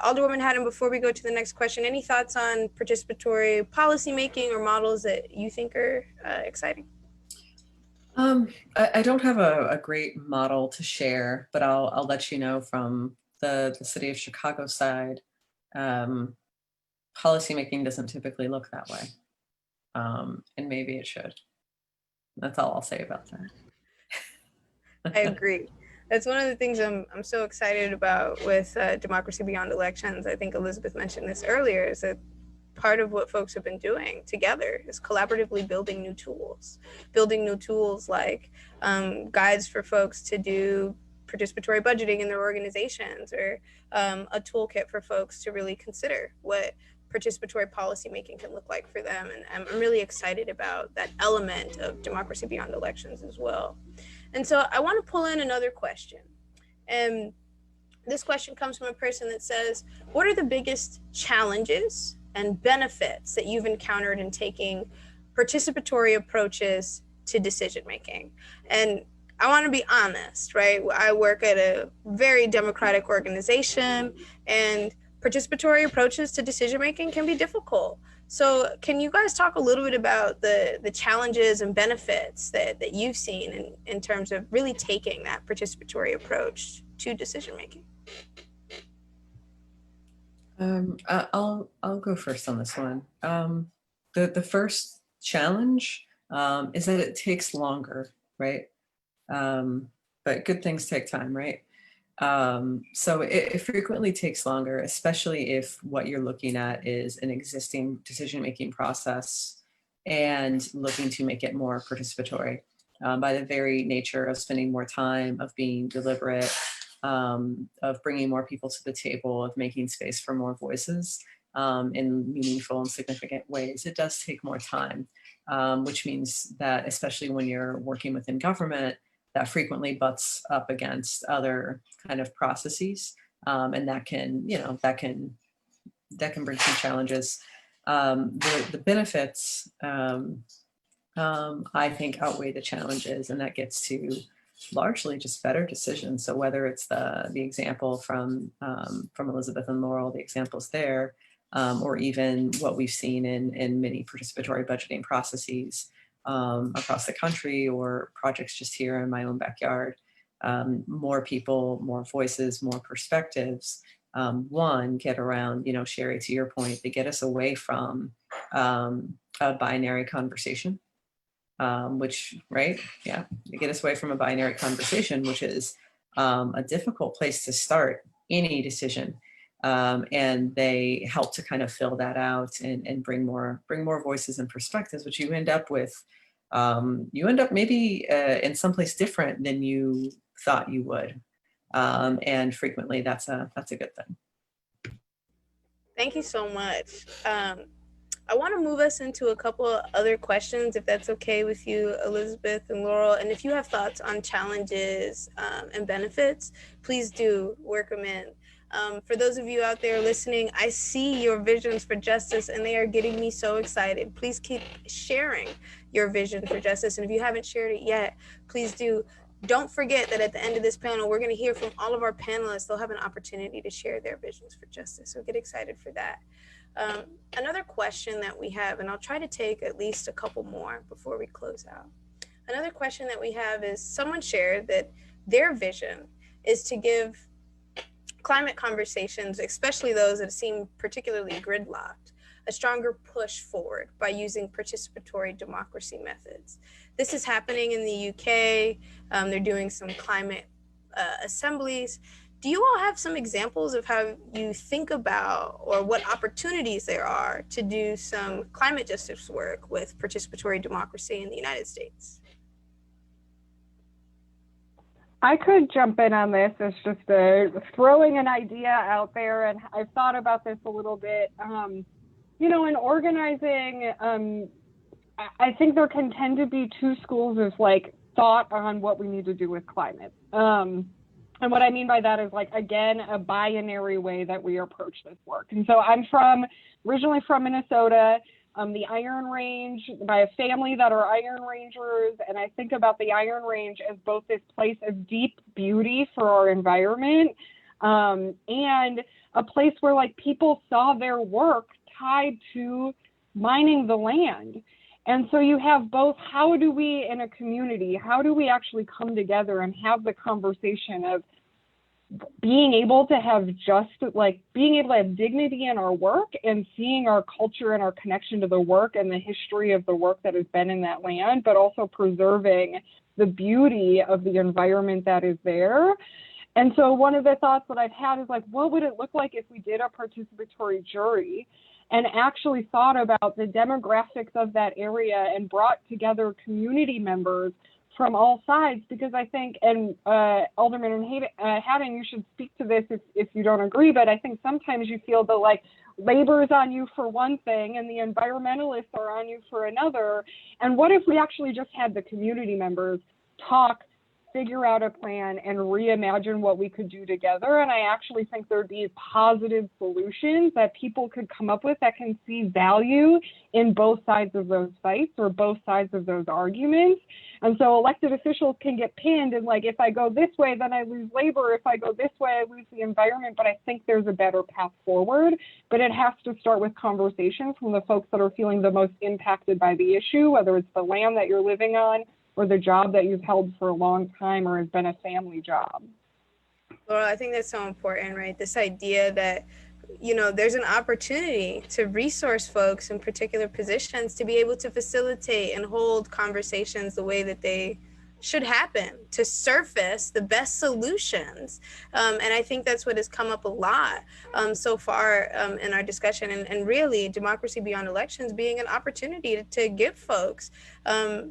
Alderwoman Hadden, before we go to the next question, any thoughts on participatory policymaking or models that you think are exciting? I don't have a great model to share, but I'll let you know from the city of Chicago side. Policymaking doesn't typically look that way, and maybe it should. That's all I'll say about that. I agree. That's one of the things I'm so excited about with Democracy Beyond Elections. I think Elizabeth mentioned this earlier, is that part of what folks have been doing together is collaboratively building new tools like guides for folks to do participatory budgeting in their organizations, or a toolkit for folks to really consider what participatory policymaking can look like for them. And I'm really excited about that element of Democracy Beyond Elections as well. And so I want to pull in another question. And this question comes from a person that says, what are the biggest challenges and benefits that you've encountered in taking participatory approaches to decision making? And I want to be honest, right? I work at a very democratic organization, and participatory approaches to decision making can be difficult. So can you guys talk a little bit about the challenges and benefits that you've seen in terms of really taking that participatory approach to decision making? I'll go first on this one. The first challenge is that it takes longer, right? But good things take time, right? So it frequently takes longer, especially if what you're looking at is an existing decision-making process and looking to make it more participatory. By the very nature of spending more time, of being deliberate, of bringing more people to the table, of making space for more voices in meaningful and significant ways, it does take more time, which means that especially when you're working within government, that frequently butts up against other kind of processes, and that can bring some challenges. The benefits, I think, outweigh the challenges, and that gets to largely just better decisions. So whether it's the example from Elizabeth and Laurel, the examples there, or even what we've seen in many participatory budgeting processes across the country, or projects just here in my own backyard, more people, more voices, more perspectives, get around, Shari, to your point, they get us away from a binary conversation, which, right? Yeah, they get us away from a binary conversation, which is a difficult place to start any decision. And they help to kind of fill that out and bring more voices and perspectives, which you end up with. You end up maybe in someplace different than you thought you would, and frequently that's a good thing. Thank you so much. I want to move us into a couple of other questions, if that's okay with you, Elizabeth and Laurel. And if you have thoughts on challenges and benefits, please do work them in. For those of you out there listening, I see your visions for justice, and they are getting me so excited. Please keep sharing your vision for justice. And if you haven't shared it yet, please do. Don't forget that at the end of this panel, we're going to hear from all of our panelists. They'll have an opportunity to share their visions for justice. So get excited for that. Another question that we have, and I'll try to take at least a couple more before we close out. Another question that we have is, someone shared that their vision is to give climate conversations, especially those that seem particularly gridlocked, a stronger push forward by using participatory democracy methods. This is happening in the UK. They're doing some climate assemblies. Do you all have some examples of how you think about, or what opportunities there are to do some climate justice work with participatory democracy in the United States? I could jump in on this. It's just throwing an idea out there, and I've thought about this a little bit. In organizing I think there can tend to be two schools of like thought on what we need to do with climate. And what I mean by that is, like, again, a binary way that we approach this work. And so I'm originally from Minnesota, the Iron Range, by a family that are Iron Rangers. And I think about the Iron Range as both this place of deep beauty for our environment, and a place where like people saw their work tied to mining the land. And so you have both, how do we in a community, how do we actually come together and have the conversation of being able to have being able to have dignity in our work and seeing our culture and our connection to the work and the history of the work that has been in that land, but also preserving the beauty of the environment that is there. And so one of the thoughts that I've had is like, what would it look like if we did a participatory jury and actually thought about the demographics of that area and brought together community members from all sides? Because I think, and Alderman Hadden, you should speak to this if you don't agree, but I think sometimes you feel that like labor is on you for one thing and the environmentalists are on you for another. And what if we actually just had the community members talk, figure out a plan, and reimagine what we could do together? And I actually think there'd be positive solutions that people could come up with that can see value in both sides of those fights or both sides of those arguments. And so elected officials can get pinned and like, if I go this way, then I lose labor. If I go this way, I lose the environment. But I think there's a better path forward. But it has to start with conversations from the folks that are feeling the most impacted by the issue, whether it's the land that you're living on or the job that you've held for a long time or has been a family job. Laurel, I think that's so important, right? This idea that, you know, there's an opportunity to resource folks in particular positions to be able to facilitate and hold conversations the way that they should happen, to surface the best solutions. And I think that's what has come up a lot so far in our discussion, and really democracy beyond elections being an opportunity to give folks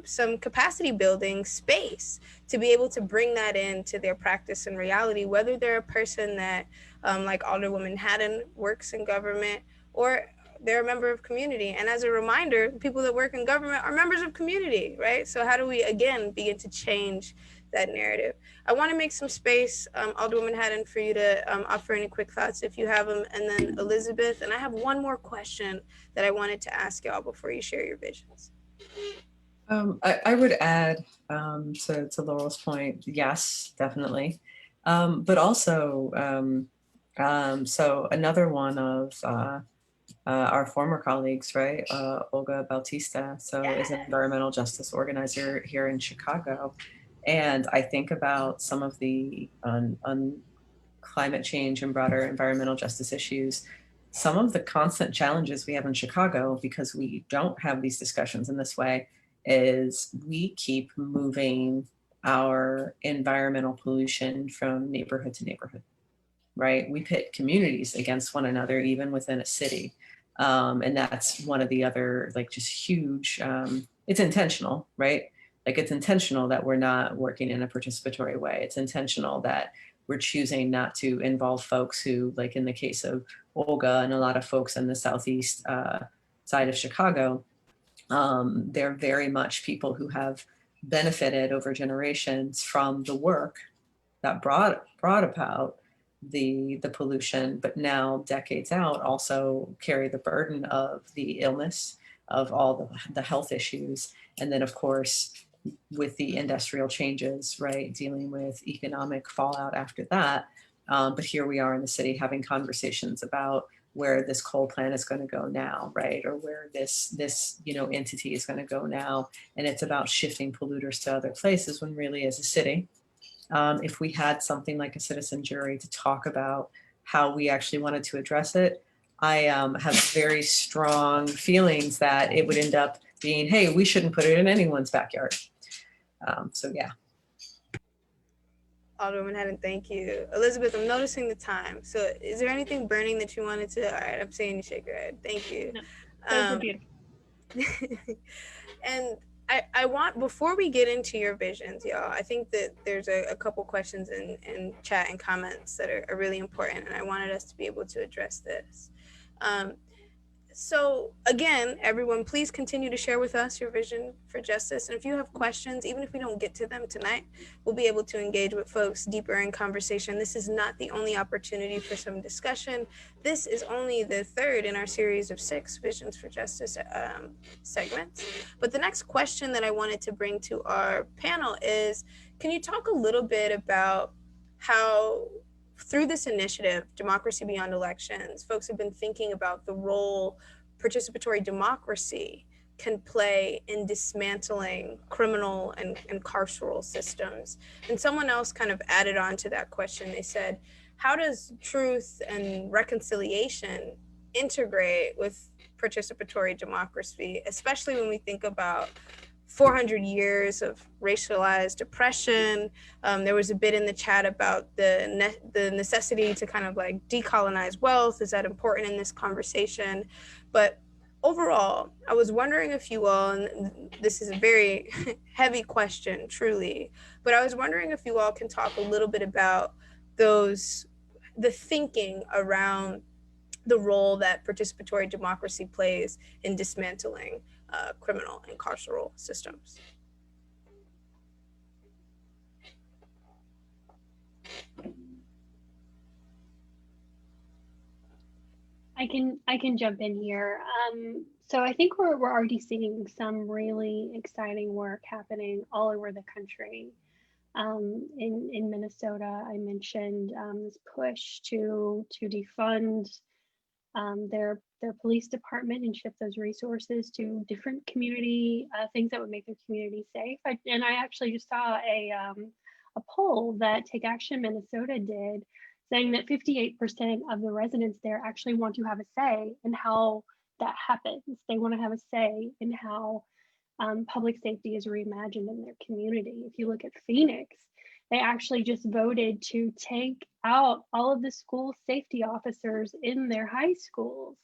some capacity building space to be able to bring that into their practice and reality, whether they're a person that, like Alderwoman Hadden, works in government, or they're a member of community. And as a reminder, people that work in government are members of community, right? So how do we, again, begin to change that narrative? I want to make some space, Alderwoman Hadden, for you to offer any quick thoughts if you have them, and then Elizabeth. And I have one more question that I wanted to ask y'all before you share your visions. I would add to Laurel's point, yes, definitely. But also, so another one of our former colleagues, right? Olga Bautista, is an environmental justice organizer here in Chicago. And I think about some of the on climate change and broader environmental justice issues, some of the constant challenges we have in Chicago, because we don't have these discussions in this way, is we keep moving our environmental pollution from neighborhood to neighborhood, right? We pit communities against one another, even within a city. And that's one of the other, like, just huge, it's intentional, right? Like, it's intentional that we're not working in a participatory way. It's intentional that we're choosing not to involve folks who, like in the case of Olga and a lot of folks in the southeast side of Chicago, they're very much people who have benefited over generations from the work that brought about the pollution, but now decades out also carry the burden of the illness, of all the health issues. And then of course, with the industrial changes, right, dealing with economic fallout after that. But here we are in the city having conversations about where this coal plant is going to go now, right? Or where this entity is going to go now. And it's about shifting polluters to other places, when really as a city, if we had something like a citizen jury to talk about how we actually wanted to address it, I have very strong feelings that it would end up being, hey, we shouldn't put it in anyone's backyard. So yeah. Alderwoman Hadden, thank you. Elizabeth, I'm noticing the time. So is there anything burning that you wanted to, all right, I'm saying you shake your head. Thank you. No, those are beautiful. And I want, before we get into your visions, y'all, I think that there's a couple questions in chat and comments that are really important, and I wanted us to be able to address this. So again, everyone, please continue to share with us your vision for justice. And if you have questions, even if we don't get to them tonight, we'll be able to engage with folks deeper in conversation. This is not the only opportunity for some discussion. This is only the third in our series of 6 Visions for Justice segments. But the next question that I wanted to bring to our panel is, can you talk a little bit about how through this initiative, Democracy Beyond Elections, folks have been thinking about the role participatory democracy can play in dismantling criminal and carceral systems. And someone else kind of added on to that question. They said, how does truth and reconciliation integrate with participatory democracy, especially when we think about 400 years of racialized oppression. There was a bit in the chat about the necessity to kind of like decolonize wealth. Is that important in this conversation? But overall, I was wondering if you all, and this is a very heavy question, truly, but I was wondering if you all can talk a little bit about the thinking around the role that participatory democracy plays in dismantling criminal and carceral systems. I can jump in here. So I think we're already seeing some really exciting work happening all over the country. In Minnesota, I mentioned this push to defund their police department and shift those resources to different community things that would make their community safe. And I actually just saw a poll that Take Action Minnesota did, saying that 58% of the residents there actually want to have a say in how that happens. They want to have a say in how public safety is reimagined in their community. If you look at Phoenix, they actually just voted to take out all of the school safety officers in their high schools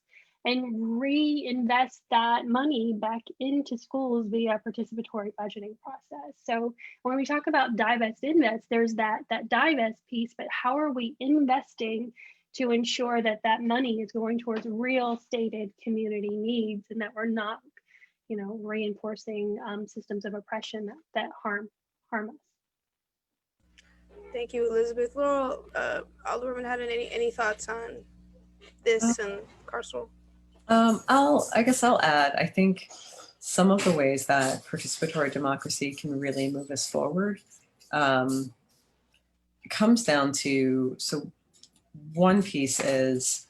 and reinvest that money back into schools via participatory budgeting process. So when we talk about divest invest, there's that divest piece, but how are we investing to ensure that that money is going towards real stated community needs and that we're not, reinforcing systems of oppression that harm us. Thank you, Elizabeth. Laurel, Alderwoman Hadden, any thoughts on this and carceral? I guess I'll add, I think some of the ways that participatory democracy can really move us forward comes down to, so one piece is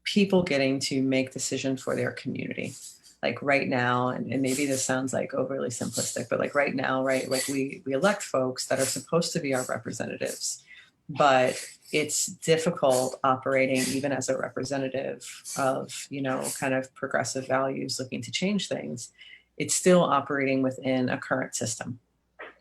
people getting to make decisions for their community. Like right now, and maybe this sounds like overly simplistic, but like right now, right, like we elect folks that are supposed to be our representatives, but it's difficult operating even as a representative of, kind of progressive values looking to change things. It's still operating within a current system.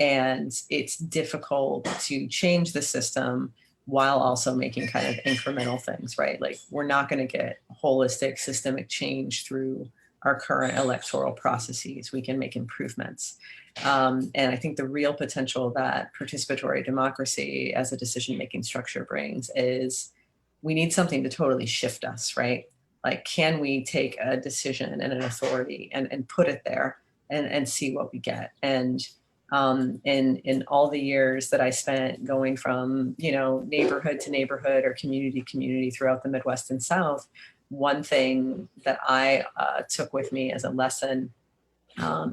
And it's difficult to change the system while also making kind of incremental things, right? Like we're not going to get holistic systemic change through our current electoral processes. We can make improvements. And I think the real potential that participatory democracy as a decision-making structure brings is we need something to totally shift us, right? Like, can we take a decision and an authority and put it there and see what we get? And in all the years that I spent going from, neighborhood to neighborhood or community to community throughout the Midwest and South, one thing that I took with me as a lesson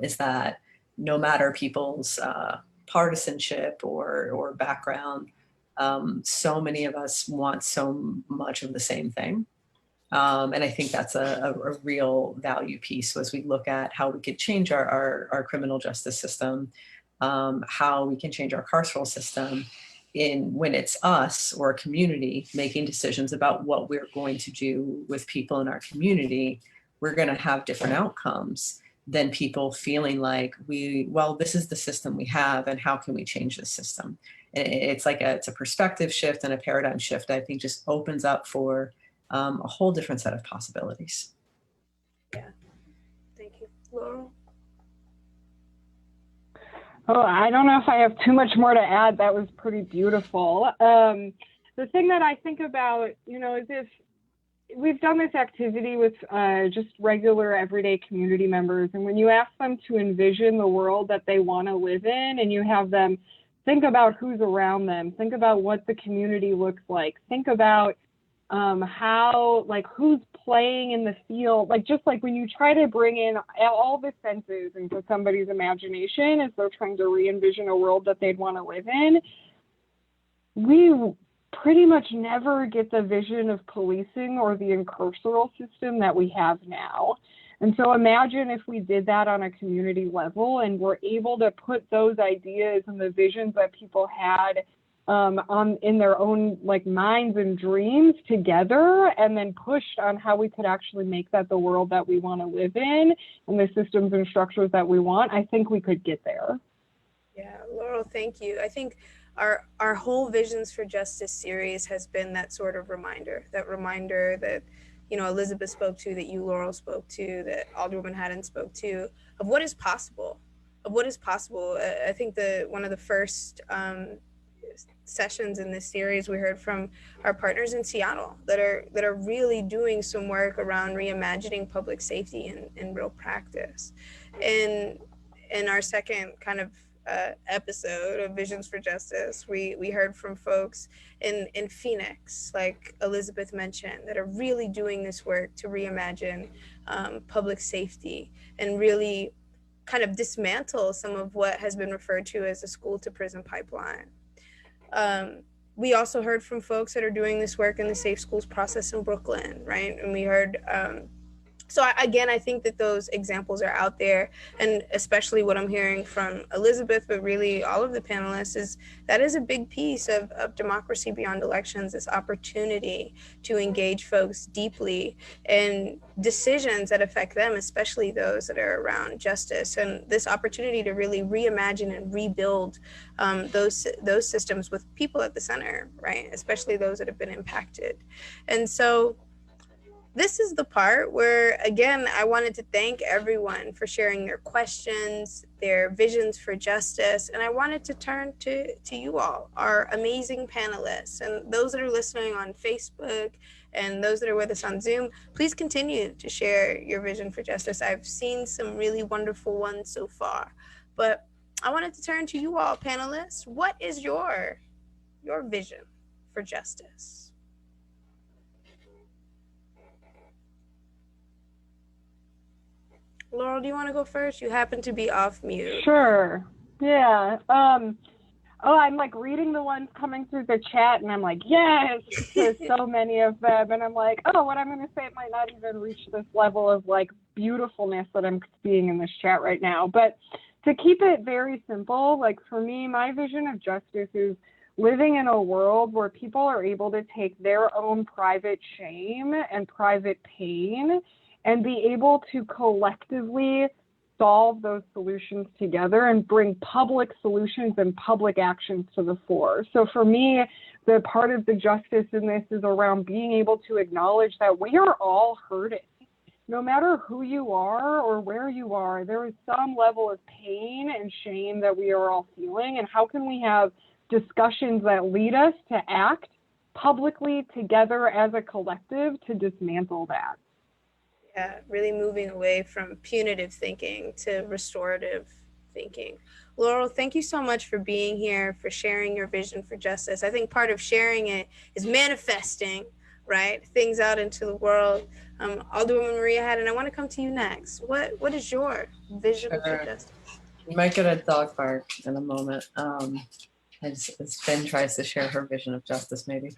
is that no matter people's partisanship or background, so many of us want so much of the same thing. And I think that's a real value piece as we look at how we could change our criminal justice system, how we can change our carceral system when it's us or a community making decisions about what we're going to do with people in our community. We're going to have different outcomes than people feeling like this is the system we have and how can we change the system? It's like it's a perspective shift and a paradigm shift, I think just opens up for a whole different set of possibilities. Yeah, thank you. Laurel? Oh, I don't know if I have too much more to add. That was pretty beautiful. The thing that I think about, is we've done this activity with just regular everyday community members. And when you ask them to envision the world that they want to live in, and you have them think about who's around them, think about what the community looks like, think about how, like, who's playing in the field, like, just like when you try to bring in all the senses into somebody's imagination as they're trying to re-envision a world that they'd want to live in, we pretty much never get the vision of policing or the carceral system that we have now. And so imagine if we did that on a community level and were able to put those ideas and the visions that people had in their own, like, minds and dreams together, and then pushed on how we could actually make that the world that we want to live in and the systems and structures that we want. I think we could get there. Yeah, Laurel, thank you. I think our whole Visions for Justice series has been that sort of reminder that, you know, Elizabeth spoke to, that you, Laurel, spoke to, that Alderwoman Hadden spoke to, of what is possible, I think one of the first sessions in this series, we heard from our partners in Seattle that are really doing some work around reimagining public safety in real practice. In our second kind of episode of Visions for Justice, we heard from folks in Phoenix, like Elizabeth mentioned, that are really doing this work to reimagine public safety and really kind of dismantle some of what has been referred to as a school to prison pipeline. We also heard from folks that are doing this work in the Safe Schools process in Brooklyn, right? And we heard, I think that those examples are out there, and especially what I'm hearing from Elizabeth, but really all of the panelists, is that is a big piece of democracy beyond elections, this opportunity to engage folks deeply in decisions that affect them, especially those that are around justice, and this opportunity to really reimagine and rebuild those systems with people at the center, right? Especially those that have been impacted. And so this is the part where, again, I wanted to thank everyone for sharing their questions, their visions for justice, and I wanted to turn to you all, our amazing panelists, and those that are listening on Facebook and those that are with us on Zoom. Please continue to share your vision for justice. I've seen some really wonderful ones so far, but I wanted to turn to you all, panelists. What is your vision for justice? Laurel, do you want to go first? You happen to be off mute. Sure. Yeah. I'm like reading the ones coming through the chat, and I'm like, yes, there's so many of them. And I'm like, oh, what I'm going to say, it might not even reach this level of like beautifulness that I'm seeing in this chat right now. But to keep it very simple, like for me, my vision of justice is living in a world where people are able to take their own private shame and private pain and be able to collectively solve those solutions together and bring public solutions and public actions to the fore. So for me, the part of the justice in this is around being able to acknowledge that we are all hurting. No matter who you are or where you are, there is some level of pain and shame that we are all feeling. And how can we have discussions that lead us to act publicly together as a collective to dismantle that? Yeah, really moving away from punitive thinking to restorative thinking. Laurel, thank you so much for being here, for sharing your vision for justice. I think part of sharing it is manifesting, right, things out into the world. Alderwoman Maria Hadden, I want to come to you next. What is your vision for justice? You might get a dog bark in a moment. As Ben tries to share her vision of justice, maybe.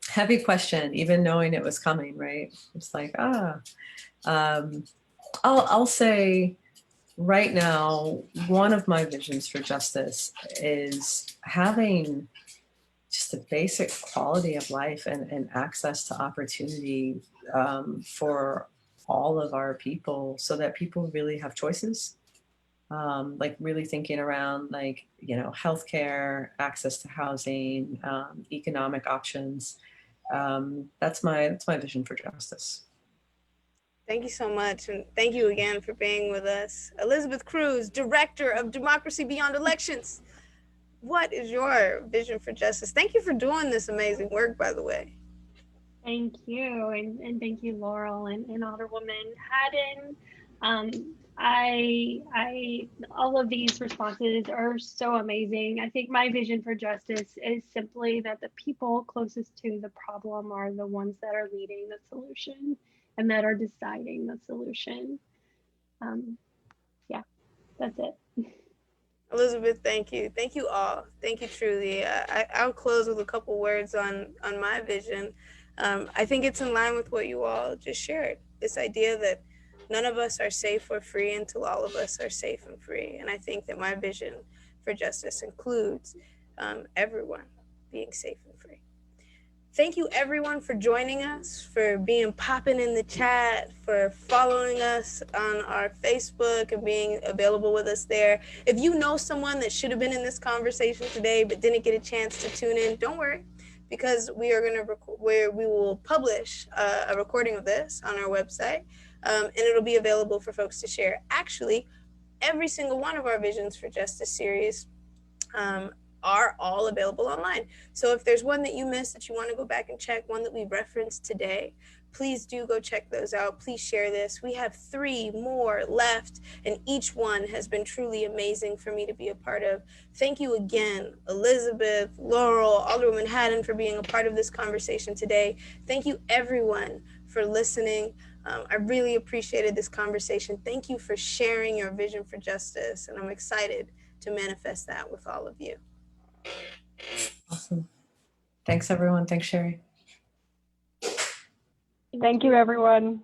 Heavy question, even knowing it was coming, right? It's like, I'll say right now, one of my visions for justice is having just a basic quality of life and access to opportunity for all of our people, so that people really have choices. Like really thinking around, like, you know, healthcare, access to housing, economic options. That's my vision for justice. Thank you so much, and thank you again for being with us. Elizabeth Cruz, Director of Democracy Beyond Elections. what is your vision for justice? Thank you for doing this amazing work, by the way. Thank you, and thank you, Laurel and Alderwoman Hadden. All of these responses are so amazing. I think my vision for justice is simply that the people closest to the problem are the ones that are leading the solution and that are deciding the solution. Yeah, that's it. Elizabeth, thank you. Thank you all. Thank you truly. I'll close with a couple words on my vision. I think it's in line with what you all just shared. This idea that none of us are safe or free until all of us are safe and free. And I think that my vision for justice includes everyone being safe and free. Thank you everyone for joining us, for being popping in the chat, for following us on our Facebook and being available with us there. If you know someone that should have been in this conversation today but didn't get a chance to tune in, don't worry, because we are going to we will publish a recording of this on our website, and it'll be available for folks to share. Actually, every single one of our Visions for Justice series are all available online. So if there's one that you missed that you want to go back and check, one that we referenced today, please do go check those out. Please share this. We have 3 more left, and each one has been truly amazing for me to be a part of. Thank you again, Elizabeth, Laurel, Alderwoman Hadden, for being a part of this conversation today. Thank you everyone for listening. I really appreciated this conversation. Thank you for sharing your vision for justice, and I'm excited to manifest that with all of you. Awesome. Thanks, everyone. Thanks, Shari. Thank you, everyone.